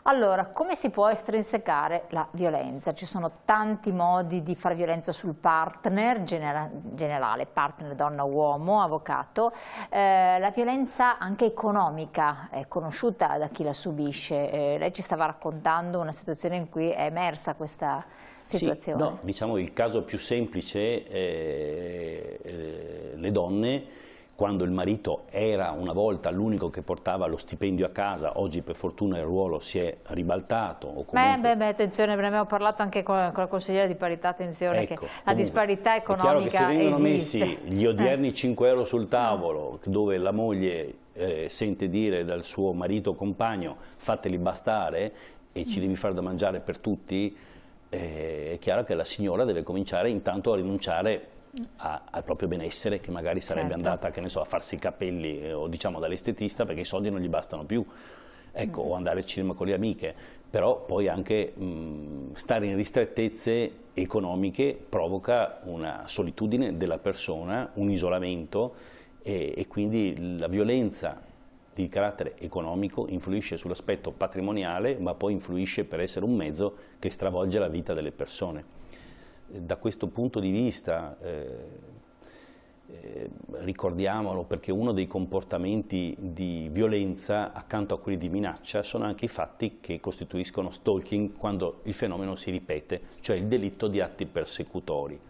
Allora, come si può estrinsecare la violenza? Ci sono tanti modi di fare violenza sul partner, generale, partner donna-uomo, avvocato. La violenza anche economica è conosciuta da chi la subisce. Lei ci stava raccontando una situazione in cui è emersa questa situazione. Sì, no, diciamo il caso più semplice, le donne, quando il marito era una volta l'unico che portava lo stipendio a casa, oggi per fortuna il ruolo si è ribaltato. O comunque... attenzione, ne abbiamo parlato anche con la consigliera di parità, attenzione, ecco, che comunque, la disparità economica esiste. È chiaro che se vengono messi gli odierni 5 euro sul tavolo, dove la moglie sente dire dal suo marito o compagno fateli bastare e ci devi fare da mangiare per tutti, è chiaro che la signora deve cominciare intanto a rinunciare al proprio benessere, che magari sarebbe andata, che ne so, a farsi i capelli o diciamo dall'estetista, perché i soldi non gli bastano più, ecco, o andare al cinema con le amiche. Però poi anche stare in ristrettezze economiche provoca una solitudine della persona, un isolamento, e quindi la violenza di carattere economico influisce sull'aspetto patrimoniale, ma poi influisce per essere un mezzo che stravolge la vita delle persone. Da questo punto di vista ricordiamolo, perché uno dei comportamenti di violenza accanto a quelli di minaccia sono anche i fatti che costituiscono stalking, quando il fenomeno si ripete, cioè il delitto di atti persecutori.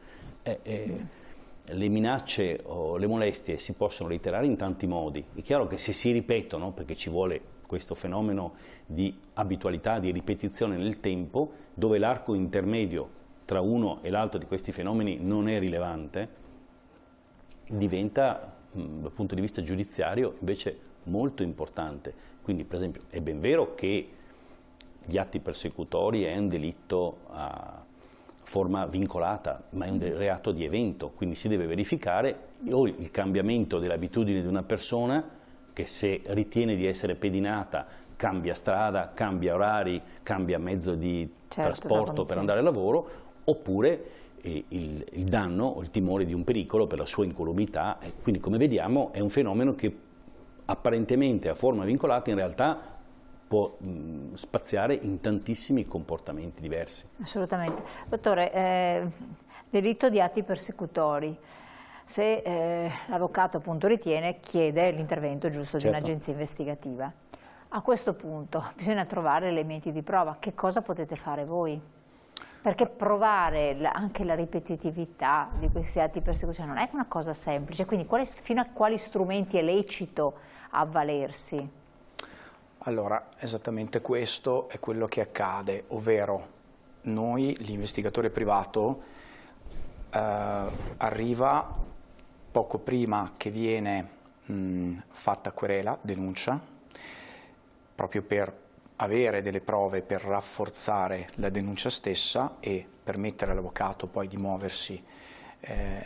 Le minacce o le molestie si possono reiterare in tanti modi. È chiaro che se si ripetono, perché ci vuole questo fenomeno di abitualità, di ripetizione nel tempo, dove l'arco intermedio tra uno e l'altro di questi fenomeni non è rilevante, diventa dal punto di vista giudiziario invece molto importante. Quindi per esempio è ben vero che gli atti persecutori è un delitto a forma vincolata, ma è un reato di evento, quindi si deve verificare o il cambiamento delle abitudini di una persona che, se ritiene di essere pedinata, cambia strada, cambia orari, cambia mezzo di trasporto per andare al lavoro, oppure il danno o il timore di un pericolo per la sua incolumità. Quindi, come vediamo, è un fenomeno che apparentemente a forma vincolata in realtà può spaziare in tantissimi comportamenti diversi. Assolutamente. Dottore, delitto di atti persecutori. Se l'avvocato appunto ritiene, chiede l'intervento giusto di un'agenzia investigativa. A questo punto bisogna trovare elementi di prova. Che cosa potete fare voi? Perché provare anche la ripetitività di questi atti di persecuzione non è una cosa semplice, quindi fino a quali strumenti è lecito avvalersi? Allora, esattamente questo è quello che accade, ovvero noi, l'investigatore privato, arriva poco prima che viene fatta querela, denuncia, proprio per avere delle prove per rafforzare la denuncia stessa e permettere all'avvocato poi di muoversi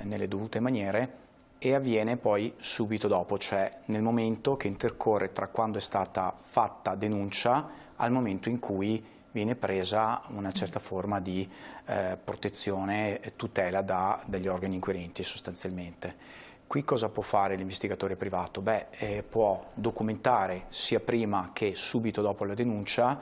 nelle dovute maniere, e avviene poi subito dopo, cioè nel momento che intercorre tra quando è stata fatta denuncia al momento in cui viene presa una certa forma di protezione e tutela dagli organi inquirenti sostanzialmente. Qui cosa può fare l'investigatore privato? Può documentare sia prima che subito dopo la denuncia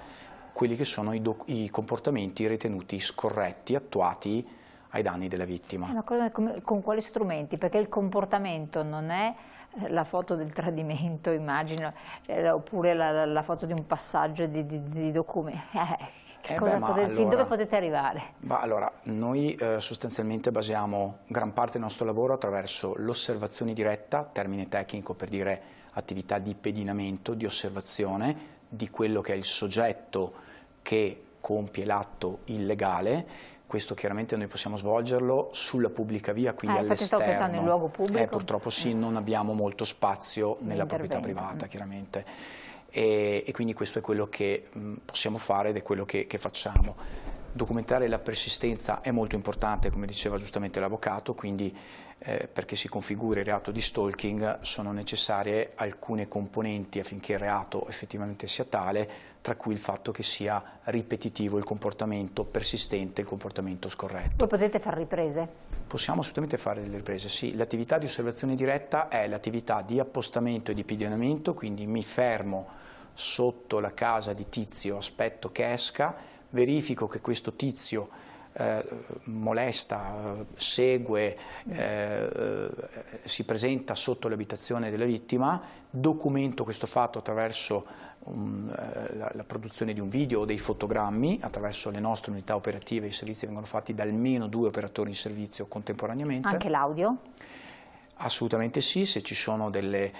quelli che sono i comportamenti ritenuti scorretti, attuati ai danni della vittima. Ma con quali strumenti? Perché il comportamento non è la foto del tradimento, immagino, oppure la foto di un passaggio di documenti. Dove potete arrivare? Allora, noi sostanzialmente basiamo gran parte del nostro lavoro attraverso l'osservazione diretta, termine tecnico per dire attività di pedinamento, di osservazione di quello che è il soggetto che compie l'atto illegale. Questo chiaramente noi possiamo svolgerlo sulla pubblica via, quindi all'esterno. Stavo pensando in luogo pubblico. Purtroppo sì, non abbiamo molto spazio nella proprietà privata, chiaramente. E quindi questo è quello che possiamo fare ed è quello che facciamo. Documentare la persistenza è molto importante, come diceva giustamente l'avvocato, quindi perché si configuri il reato di stalking sono necessarie alcune componenti affinché il reato effettivamente sia tale, tra cui il fatto che sia ripetitivo il comportamento, persistente il comportamento scorretto. Voi potete fare riprese? Possiamo assolutamente fare delle riprese, sì. L'attività di osservazione diretta è l'attività di appostamento e di pedinamento, quindi mi fermo sotto la casa di Tizio, aspetto che esca, verifico che questo Tizio molesta, segue, si presenta sotto l'abitazione della vittima, documento questo fatto attraverso la produzione di un video o dei fotogrammi, attraverso le nostre unità operative. I servizi vengono fatti da almeno 2 operatori in servizio contemporaneamente. Anche l'audio? Assolutamente sì, se ci sono degli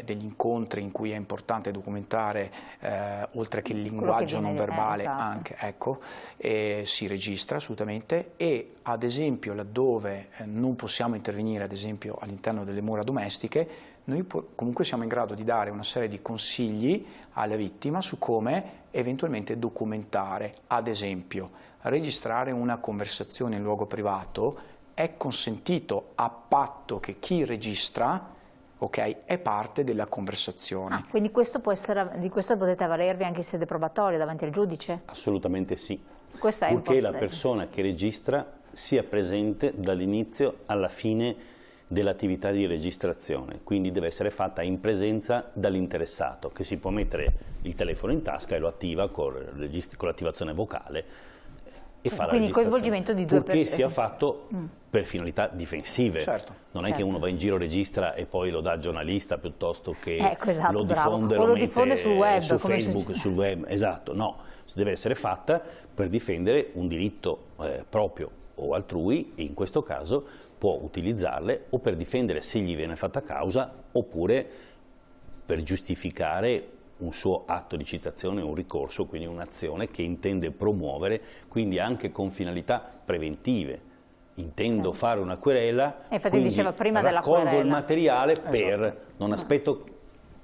incontri in cui è importante documentare, oltre che il linguaggio non verbale, esatto. anche, ecco, si registra assolutamente, e ad esempio laddove non possiamo intervenire, ad esempio all'interno delle mura domestiche, noi comunque siamo in grado di dare una serie di consigli alla vittima su come eventualmente documentare, ad esempio registrare una conversazione in luogo privato. È consentito a patto che chi registra, ok, è parte della conversazione. Quindi questo di questo potete avvalervi anche in sede probatoria davanti al giudice? Assolutamente sì. Questo è purché la importante. persona che registra sia presente dall'inizio alla fine dell'attività di registrazione, quindi deve essere fatta in presenza dall'interessato, che si può mettere il telefono in tasca e lo attiva con l'attivazione vocale e fa la quindi il registrazione. coinvolgimento di 2 persone. Purché sia fatto per finalità difensive. Certo. Non è che uno va in giro, registra e poi lo dà al giornalista piuttosto che esatto, lo bravo. diffonde, O lo lo diffonde mette sul web, su come Facebook, sul web. Esatto, no. Deve essere fatta per difendere un diritto proprio o altrui, e in questo caso può utilizzarle o per difendere se gli viene fatta causa, oppure per giustificare un suo atto di citazione, un ricorso, quindi un'azione che intende promuovere, quindi anche con finalità preventive. Intendo fare una querela, infatti diceva prima della raccolgo querela il materiale per, Esatto. non aspetto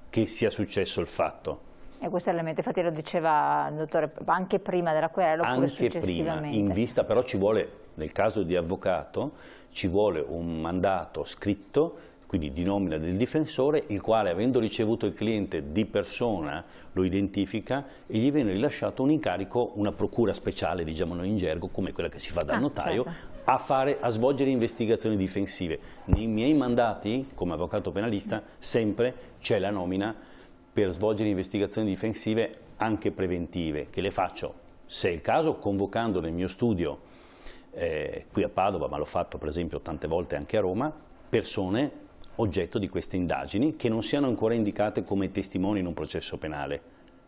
che sia successo il fatto. E questo elemento, infatti lo diceva il dottore, anche prima della querela oppure Anche successivamente? prima, in vista, però ci vuole, nel caso di avvocato, ci vuole un mandato scritto, quindi di nomina del difensore, il quale, avendo ricevuto il cliente di persona, lo identifica e gli viene rilasciato un incarico, una procura speciale, diciamo noi in gergo, come quella che si fa dal notaio, certo. a svolgere investigazioni difensive. Nei miei mandati, come avvocato penalista, sempre c'è la nomina per svolgere investigazioni difensive anche preventive, che le faccio, se è il caso, convocando nel mio studio, qui a Padova, ma l'ho fatto per esempio tante volte anche a Roma, persone oggetto di queste indagini che non siano ancora indicate come testimoni in un processo penale,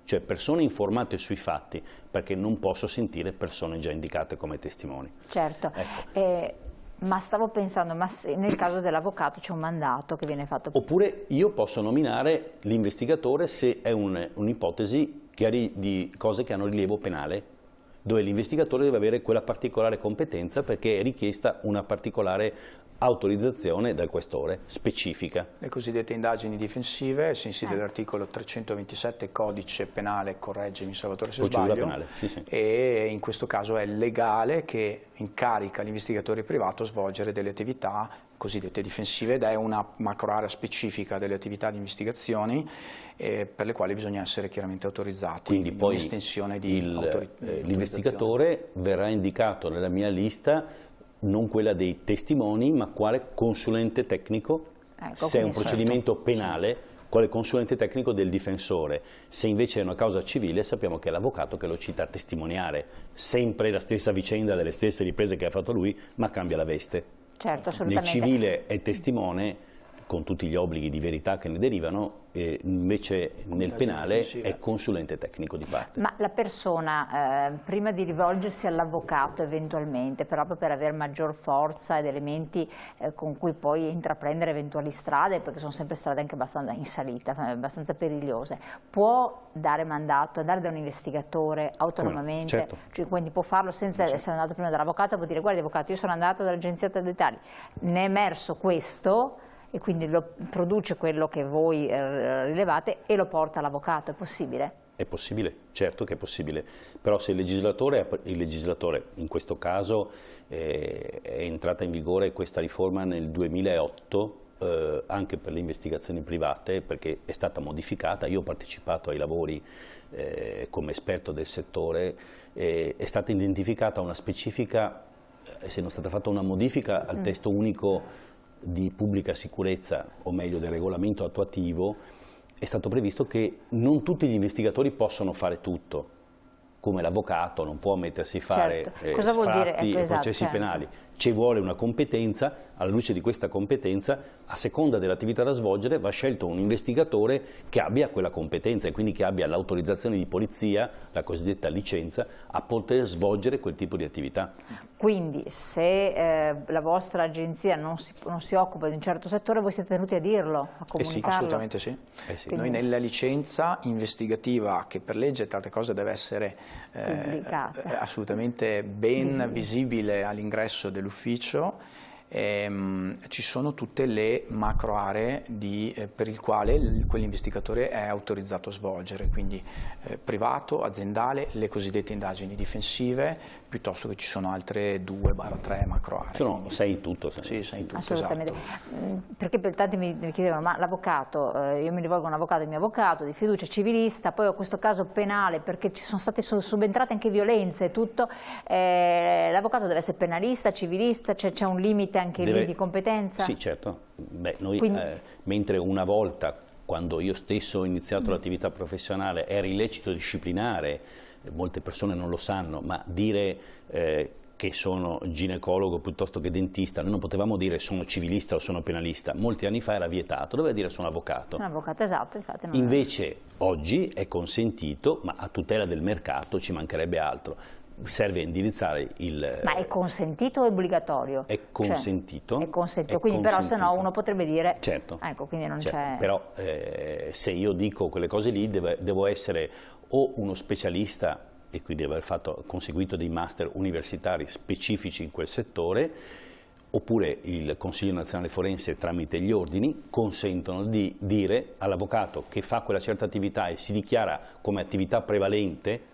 cioè persone informate sui fatti, perché non posso sentire persone già indicate come testimoni. Certo, ecco. Ma stavo pensando, ma se nel caso dell'avvocato c'è un mandato che viene fatto? Oppure io posso nominare l'investigatore se è un'ipotesi di cose che hanno rilievo penale, dove l'investigatore deve avere quella particolare competenza perché è richiesta una particolare autorizzazione dal questore specifica. Le cosiddette indagini difensive, ai sensi dell'articolo 327 codice penale, correggimi Salvatore se sbaglio, penale, sì. E in questo caso è legale che incarica l'investigatore privato a svolgere delle attività cosiddette difensive, ed è una macroarea specifica delle attività di investigazioni per le quali bisogna essere chiaramente autorizzati. Quindi poi un'estensione di l'investigatore verrà indicato nella mia lista, non quella dei testimoni, ma quale consulente tecnico, se è un procedimento penale, quale consulente tecnico del difensore. Se invece è una causa civile, sappiamo che è l'avvocato che lo cita a testimoniare, sempre la stessa vicenda, delle stesse riprese che ha fatto lui, ma cambia la veste. Certo, assolutamente. Nel civile è testimone, con tutti gli obblighi di verità che ne derivano, e invece nel penale è consulente tecnico di parte. Ma la persona, prima di rivolgersi all'avvocato eventualmente, proprio per avere maggior forza ed elementi con cui poi intraprendere eventuali strade, perché sono sempre strade anche abbastanza in salita, abbastanza perigliose, può dare mandato, andare da un investigatore autonomamente? Certo. Cioè, quindi può farlo senza essere andato prima dall'avvocato, può dire: guardi avvocato, io sono andata dall'agenzia dettagli, ne è emerso questo, e quindi lo produce quello che voi rilevate e lo porta all'avvocato. È possibile? È possibile, certo che è possibile, però se il legislatore in questo caso è entrata in vigore questa riforma nel 2008, anche per le investigazioni private, perché è stata modificata, io ho partecipato ai lavori come esperto del settore, è stata identificata una specifica, essendo stata fatta una modifica al testo unico di pubblica sicurezza, o meglio del regolamento attuativo, è stato previsto che non tutti gli investigatori possono fare tutto, come l'avvocato non può mettersi a fare Cosa vuol dire? sfratti e processi penali. Ci vuole una competenza, alla luce di questa competenza, a seconda dell'attività da svolgere, va scelto un investigatore che abbia quella competenza e quindi che abbia l'autorizzazione di polizia, la cosiddetta licenza, a poter svolgere quel tipo di attività. Quindi se la vostra agenzia non si occupa di un certo settore, voi siete tenuti a dirlo, a comunicarlo? Assolutamente sì. Sì. Noi nella licenza investigativa, che per legge tra altre cose deve essere assolutamente ben visibile all'ingresso dell'ufficio, ci sono tutte le macro aree per il quale quell'investigatore è autorizzato a svolgere, quindi privato, aziendale, le cosiddette indagini difensive, piuttosto che ci sono altre 2-3 macro aree. Sono 6 in tutto. Sì, 6 in tutto, assolutamente. Esatto. Perché per tanti mi chiedevano, ma l'avvocato, io mi rivolgo a un avvocato, il mio avvocato di fiducia, civilista, poi ho questo caso penale perché ci sono state subentrate anche violenze e tutto, l'avvocato deve essere penalista, civilista, c'è un limite anche lì di competenza? Sì, certo. Beh, noi, mentre una volta, quando io stesso ho iniziato l'attività professionale, era illecito disciplinare, molte persone non lo sanno, ma dire che sono ginecologo piuttosto che dentista, noi non potevamo dire sono civilista o sono penalista, molti anni fa era vietato, doveva dire sono avvocato. Sono avvocato, esatto. Infatti non Invece oggi è consentito, ma a tutela del mercato ci mancherebbe altro. Serve a indirizzare il... Ma è consentito o è obbligatorio? È consentito. È consentito, quindi però se no uno potrebbe dire... Certo. Ecco, quindi non c'è... Però se io dico quelle cose lì devo essere o uno specialista e quindi aver conseguito dei master universitari specifici in quel settore, oppure il Consiglio Nazionale Forense tramite gli ordini consentono di dire all'avvocato che fa quella certa attività e si dichiara come attività prevalente,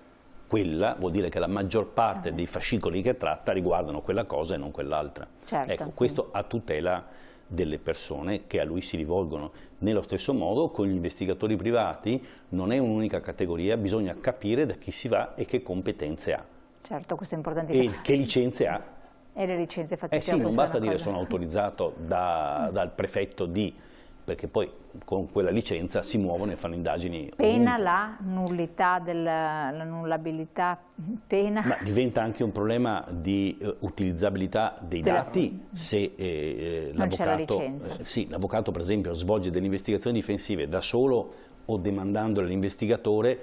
quella vuol dire che la maggior parte dei fascicoli che tratta riguardano quella cosa e non quell'altra. Certo. Ecco, questo a tutela delle persone che a lui si rivolgono. Nello stesso modo con gli investigatori privati non è un'unica categoria, bisogna capire da chi si va e che competenze ha. Certo, questo è importantissimo. E che licenze ha. E le licenze fatte Sì, non basta dire sono autorizzato dal prefetto di... perché poi con quella licenza si muovono e fanno indagini. Pena la nullità, l'annullabilità, pena? Ma diventa anche un problema di utilizzabilità dei dati se l'avvocato, l'avvocato per esempio svolge delle investigazioni difensive da solo o demandando all'investigatore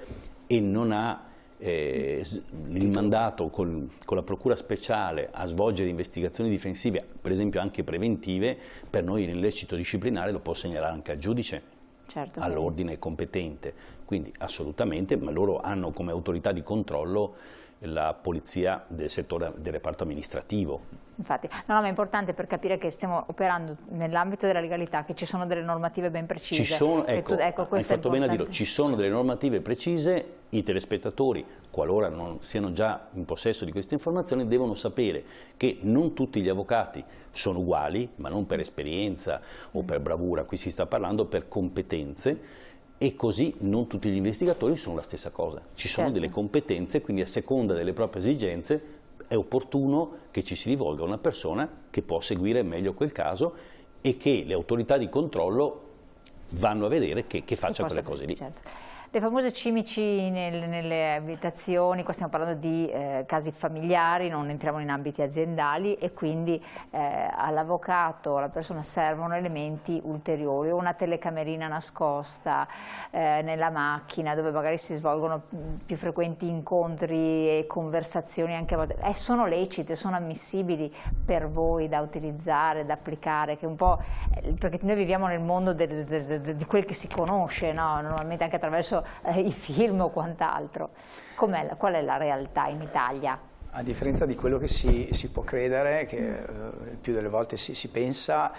e non ha il mandato con la procura speciale a svolgere investigazioni difensive, per esempio anche preventive, per noi l'illecito disciplinare lo può segnalare anche al giudice, certo, all'ordine competente. Quindi assolutamente, ma loro hanno come autorità di controllo la polizia del settore del reparto amministrativo. Infatti, no, ma è importante per capire che stiamo operando nell'ambito della legalità, che ci sono delle normative ben precise. Ci sono, ecco, hai fatto bene a dirlo, ci sono delle normative precise, i telespettatori, qualora non siano già in possesso di queste informazioni, devono sapere che non tutti gli avvocati sono uguali, ma non per esperienza o per bravura, qui si sta parlando per competenze, e così non tutti gli investigatori sono la stessa cosa. Ci sono delle competenze, quindi a seconda delle proprie esigenze è opportuno che ci si rivolga a una persona che può seguire meglio quel caso e che le autorità di controllo vanno a vedere che faccia quelle cose lì. Certo. Le famose cimici nelle abitazioni, qua stiamo parlando di casi familiari, non entriamo in ambiti aziendali e quindi all'avvocato, alla persona servono elementi ulteriori, una telecamerina nascosta nella macchina dove magari si svolgono più frequenti incontri e conversazioni anche a volte. Sono lecite, sono ammissibili per voi da utilizzare, da applicare, che un po', perché noi viviamo nel mondo di quel che si conosce, no? Normalmente anche attraverso i film o quant'altro. Qual è la realtà in Italia? A differenza di quello che si può credere, che più delle volte si pensa,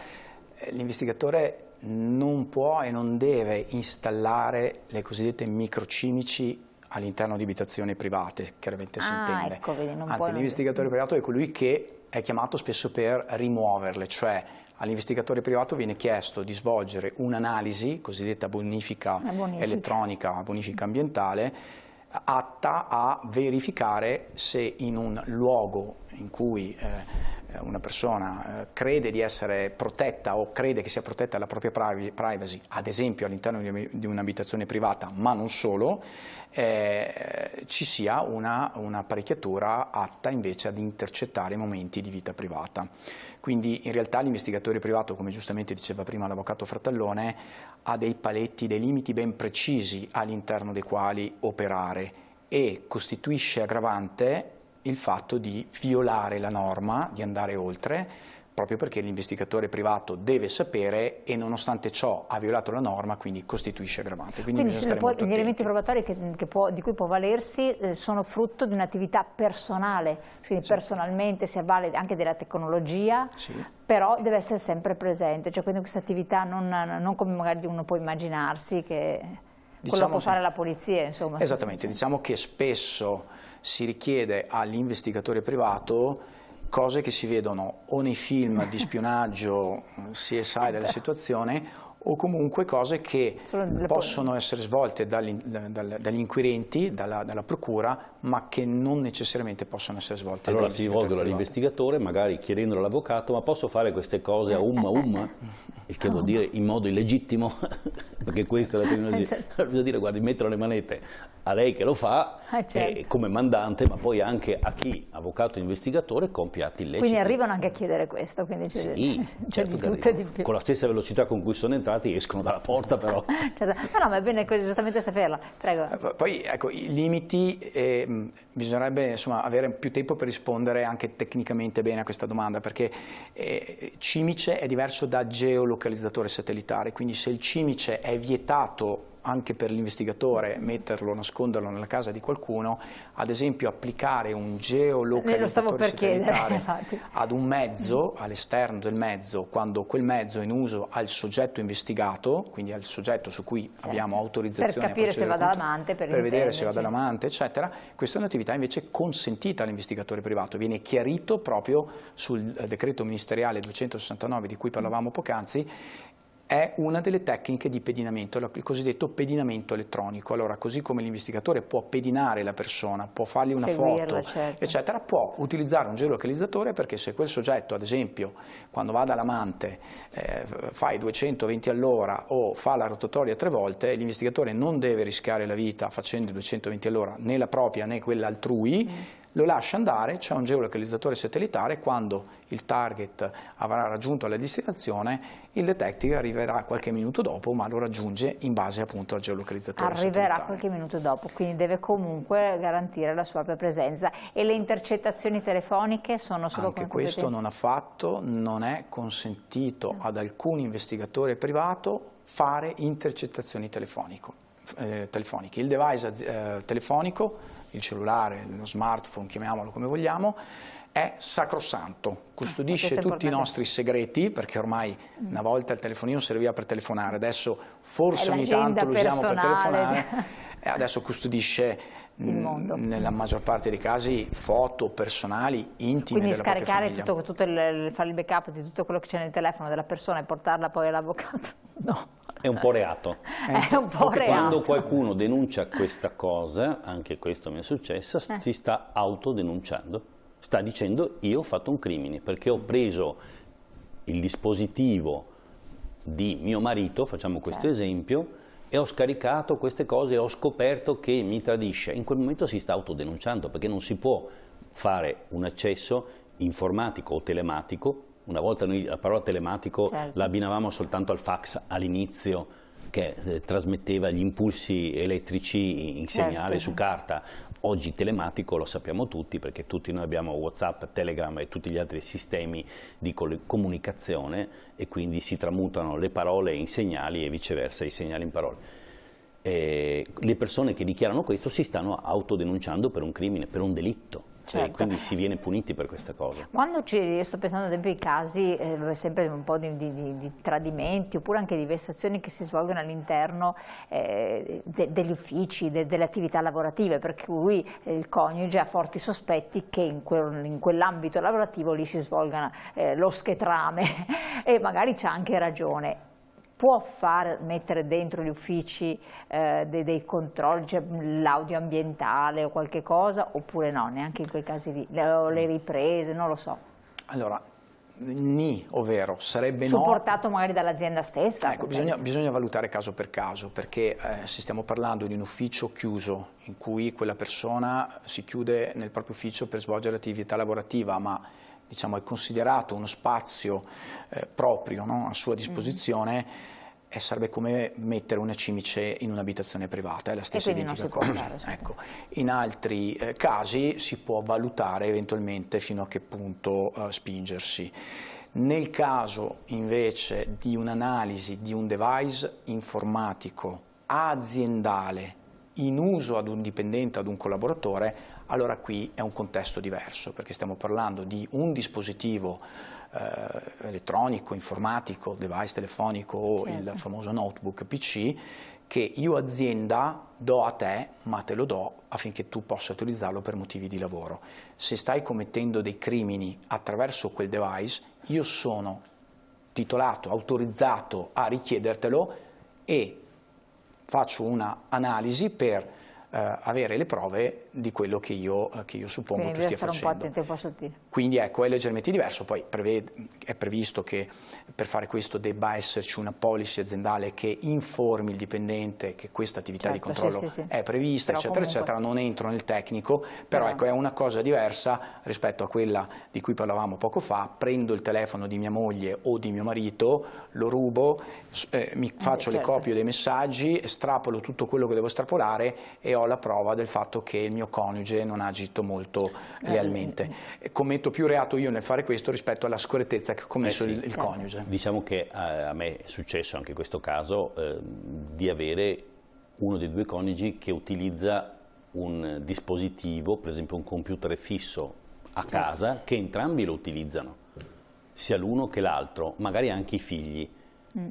l'investigatore non può e non deve installare le cosiddette microcimici all'interno di abitazioni private, chiaramente si intende. Ecco, vedi, anzi, l'investigatore privato è colui che è chiamato spesso per rimuoverle, cioè all'investigatore privato viene chiesto di svolgere un'analisi, cosiddetta bonifica elettronica, bonifica ambientale, atta a verificare se in un luogo in cui una persona crede di essere protetta o crede che sia protetta la propria privacy, ad esempio all'interno di un'abitazione privata, ma non solo, ci sia un'apparecchiatura atta invece ad intercettare i momenti di vita privata. Quindi in realtà l'investigatore privato, come giustamente diceva prima l'avvocato Frattallone, ha dei paletti, dei limiti ben precisi all'interno dei quali operare, e costituisce aggravante il fatto di violare la norma, di andare oltre, proprio perché l'investigatore privato deve sapere e nonostante ciò ha violato la norma, quindi costituisce aggravante. Quindi gli elementi probatori di cui può valersi sono frutto di un'attività personale, quindi sì, personalmente si avvale anche della tecnologia, sì, però deve essere sempre presente, cioè quindi questa attività non come magari uno può immaginarsi che quello può fare la polizia, insomma. Esattamente, diciamo che spesso si richiede all'investigatore privato cose che si vedono o nei film di spionaggio, CSI della situazione, o comunque cose che possono essere svolte dagli inquirenti, dalla procura, ma che non necessariamente possono essere svolte allora si rivolgono all'investigatore, magari chiedendolo all'avvocato: ma posso fare queste cose a umma? Il che vuol dire in modo illegittimo, perché questa è la tecnologia. Bisogna dire: guardi, mettono le manette a lei che lo fa, certo, come mandante, ma poi anche a chi, avvocato e investigatore, compie atti illeciti. Quindi arrivano anche a chiedere questo, quindi sì, certo, di tutto e di più. Con la stessa velocità con cui sono entrati escono dalla porta, però. No, ma è bene giustamente saperla, prego. Poi ecco, i limiti, bisognerebbe insomma avere più tempo per rispondere anche tecnicamente bene a questa domanda, perché cimice è diverso da geolocalizzatore satellitare, quindi se il cimice è vietato anche per l'investigatore metterlo, nasconderlo nella casa di qualcuno, ad esempio applicare un geolocalizzatore satellitare ad un mezzo, all'esterno del mezzo, quando quel mezzo è in uso al soggetto investigato, quindi al soggetto su cui abbiamo autorizzazione per capire se va dall'amante, per vedere se va dall'amante, eccetera, questa è un'attività invece consentita all'investigatore privato, viene chiarito proprio sul decreto ministeriale 269 di cui parlavamo poc'anzi. È una delle tecniche di pedinamento, il cosiddetto pedinamento elettronico. Allora, così come l'investigatore può pedinare la persona, può fargli una foto, certo, eccetera, può utilizzare un geolocalizzatore, perché se quel soggetto, ad esempio, quando va dall'amante fa i 220 all'ora o fa la rotatoria 3 volte, l'investigatore non deve rischiare la vita facendo i 220 all'ora, né la propria né quella altrui, lo lascia andare, c'è un geolocalizzatore satellitare, quando il target avrà raggiunto la destinazione, il detective arriverà qualche minuto dopo, ma lo raggiunge in base appunto al geolocalizzatore satellitare. Arriverà qualche minuto dopo, quindi deve comunque garantire la sua presenza. E le intercettazioni telefoniche sono solo anche questo non affatto, non è consentito ad alcun investigatore privato fare intercettazioni telefoniche. Il device telefonico, il cellulare, lo smartphone, chiamiamolo come vogliamo, è sacrosanto, custodisce tutti i nostri segreti, perché ormai una volta il telefonino serviva per telefonare, adesso forse ogni tanto lo usiamo per telefonare, e adesso custodisce nella maggior parte dei casi foto personali, intime della propria famiglia. Quindi scaricare fare il backup di tutto quello che c'è nel telefono della persona e portarla poi all'avvocato? No. È un po' reato. È un po' reato. Quando qualcuno denuncia questa cosa, anche questo mi è successo, si sta autodenunciando. Sta dicendo: io ho fatto un crimine perché ho preso il dispositivo di mio marito, facciamo questo esempio, e ho scaricato queste cose e ho scoperto che mi tradisce. In quel momento si sta autodenunciando, perché non si può fare un accesso informatico o telematico. Una volta noi la parola telematico la abbinavamo soltanto al fax all'inizio, che trasmetteva gli impulsi elettrici in segnale su carta. Oggi telematico lo sappiamo tutti, perché tutti noi abbiamo WhatsApp, Telegram e tutti gli altri sistemi di comunicazione, e quindi si tramutano le parole in segnali e viceversa i segnali in parole. Le persone che dichiarano questo si stanno autodenunciando per un crimine, per un delitto. E quindi si viene puniti per questa cosa. Quando sto pensando ad esempio ai casi sempre un po' di tradimenti, oppure anche di vessazioni che si svolgono all'interno degli uffici, delle attività lavorative, per cui il coniuge ha forti sospetti che in quell'ambito lavorativo lì si svolgano lo schetrame e magari c'ha anche ragione. Può mettere dentro gli uffici dei controlli, cioè l'audio ambientale o qualche cosa, oppure no, neanche in quei casi lì, le riprese, non lo so. Allora, ovvero sarebbe supportato magari dall'azienda stessa. Ecco, bisogna valutare caso per caso, perché se stiamo parlando di un ufficio chiuso in cui quella persona si chiude nel proprio ufficio per svolgere l'attività lavorativa, ma diciamo è considerato uno spazio proprio, no, a sua disposizione, sarebbe come mettere una cimice in un'abitazione privata, è la stessa identica cosa. Ecco, in altri casi si può valutare eventualmente fino a che punto spingersi. Nel caso invece di un'analisi di un device informatico aziendale in uso ad un dipendente, ad un collaboratore, allora qui è un contesto diverso, perché stiamo parlando di un dispositivo elettronico, informatico, device telefonico o il famoso notebook PC che io azienda do a te, ma te lo do affinché tu possa utilizzarlo per motivi di lavoro. Se stai commettendo dei crimini attraverso quel device, io sono titolato, autorizzato a richiedertelo e faccio una analisi per avere le prove di quello che io suppongo tu stia facendo. Un po' attenti, un po' sottile. Quindi ecco, è leggermente diverso, poi è previsto che per fare questo debba esserci una policy aziendale che informi il dipendente che questa attività di controllo è prevista, però eccetera, eccetera. Non entro nel tecnico, però ecco, è una cosa diversa rispetto a quella di cui parlavamo poco fa. Prendo il telefono di mia moglie o di mio marito, lo rubo, mi faccio le copie dei messaggi, estrapolo tutto quello che devo estrapolare e ho la prova del fatto che il mio coniuge non ha agito molto lealmente. Commetto più reato io nel fare questo rispetto alla scorrettezza che ha commesso il coniuge. Diciamo che a me è successo anche in questo caso di avere uno dei due coniugi che utilizza un dispositivo, per esempio un computer fisso a casa, che entrambi lo utilizzano, sia l'uno che l'altro, magari anche i figli.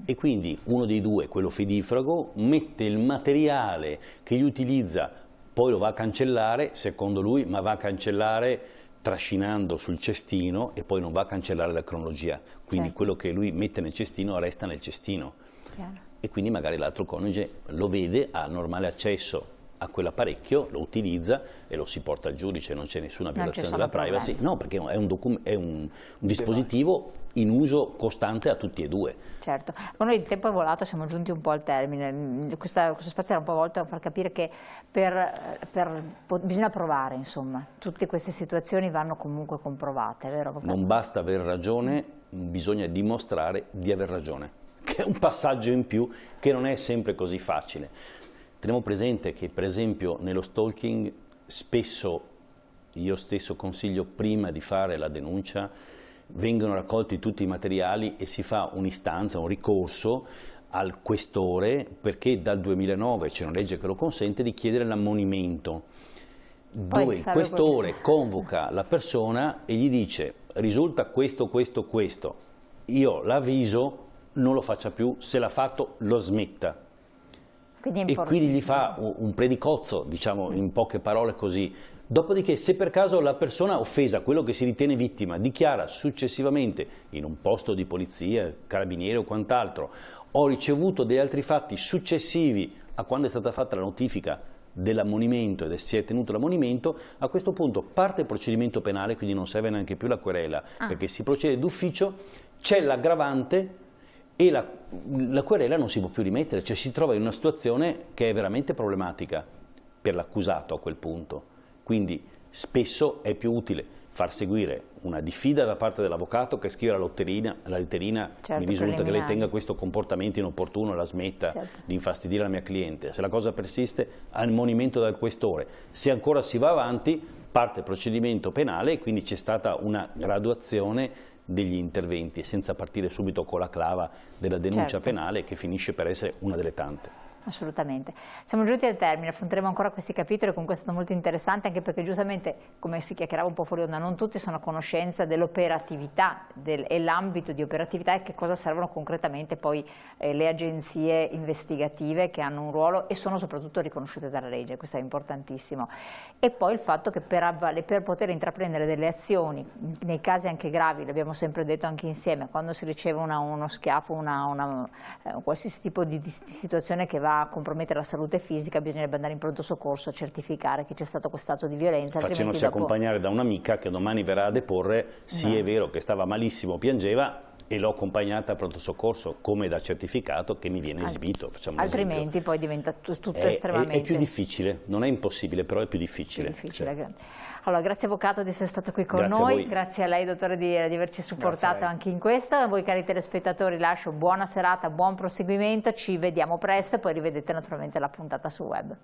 E quindi uno dei due, quello fedifrago, mette il materiale che gli utilizza, poi lo va a cancellare, secondo lui, ma va a cancellare trascinando sul cestino e poi non va a cancellare la cronologia. Quindi quello che lui mette nel cestino resta nel cestino. E quindi magari l'altro coniuge lo vede, ha normale accesso a quell'apparecchio, lo utilizza e lo si porta al giudice, non c'è nessuna violazione della privacy. No, perché è un dispositivo in uso costante a tutti e due. Certo, con noi il tempo è volato, siamo giunti un po' al termine. Questo spazio era un po' volto a far capire che bisogna provare, insomma, tutte queste situazioni vanno comunque comprovate, vero? Non basta aver ragione, bisogna dimostrare di aver ragione, che è un passaggio in più che non è sempre così facile. Teniamo presente che per esempio nello stalking spesso io stesso consiglio prima di fare la denuncia vengono raccolti tutti i materiali e si fa un'istanza, un ricorso al questore perché dal 2009 c'è una legge che lo consente di chiedere l'ammonimento dove il questore convoca la persona e gli dice risulta questo, questo, questo, io l'avviso, non lo faccia più, se l'ha fatto lo smetta. E quindi gli fa un predicozzo, diciamo in poche parole così. Dopodiché, se per caso la persona offesa, quello che si ritiene vittima, dichiara successivamente in un posto di polizia, carabinieri o quant'altro, ho ricevuto degli altri fatti successivi a quando è stata fatta la notifica dell'ammonimento e si è tenuto l'ammonimento, a questo punto parte il procedimento penale, quindi non serve neanche più la querela, perché si procede d'ufficio, c'è l'aggravante e la querela non si può più rimettere, cioè si trova in una situazione che è veramente problematica per l'accusato a quel punto. Quindi spesso è più utile far seguire una diffida da parte dell'avvocato che scrive la letterina, mi risulta che lei tenga questo comportamento inopportuno, la smetta di infastidire la mia cliente. Se la cosa persiste, ammonimento dal questore. Se ancora si va avanti, parte il procedimento penale e quindi c'è stata una graduazione degli interventi senza partire subito con la clava della denuncia penale che finisce per essere una delle tante. Assolutamente. Siamo giunti al termine, affronteremo ancora questi capitoli, comunque è stato molto interessante anche perché giustamente, come si chiacchierava un po' fuori onda, non tutti sono a conoscenza dell'operatività e l'ambito di operatività e che cosa servono concretamente poi le agenzie investigative che hanno un ruolo e sono soprattutto riconosciute dalla legge, questo è importantissimo. E poi il fatto che per poter intraprendere delle azioni, nei casi anche gravi, l'abbiamo sempre detto anche insieme, quando si riceve uno schiaffo, qualsiasi tipo di situazione che va a compromettere la salute fisica bisognerebbe andare in pronto soccorso a certificare che c'è stato quest'atto di violenza. Facendosi accompagnare da un'amica che domani verrà a deporre, sì è vero che stava malissimo, piangeva, e l'ho accompagnata a pronto soccorso come da certificato che mi viene esibito. Altrimenti poi diventa tutto estremamente... È più difficile, non è impossibile, però è più difficile. Allora, grazie Avvocato di essere stato qui con noi, grazie a lei Dottore di averci supportato anche in questo. A voi cari telespettatori lascio buona serata, buon proseguimento, ci vediamo presto e poi rivedete naturalmente la puntata sul web.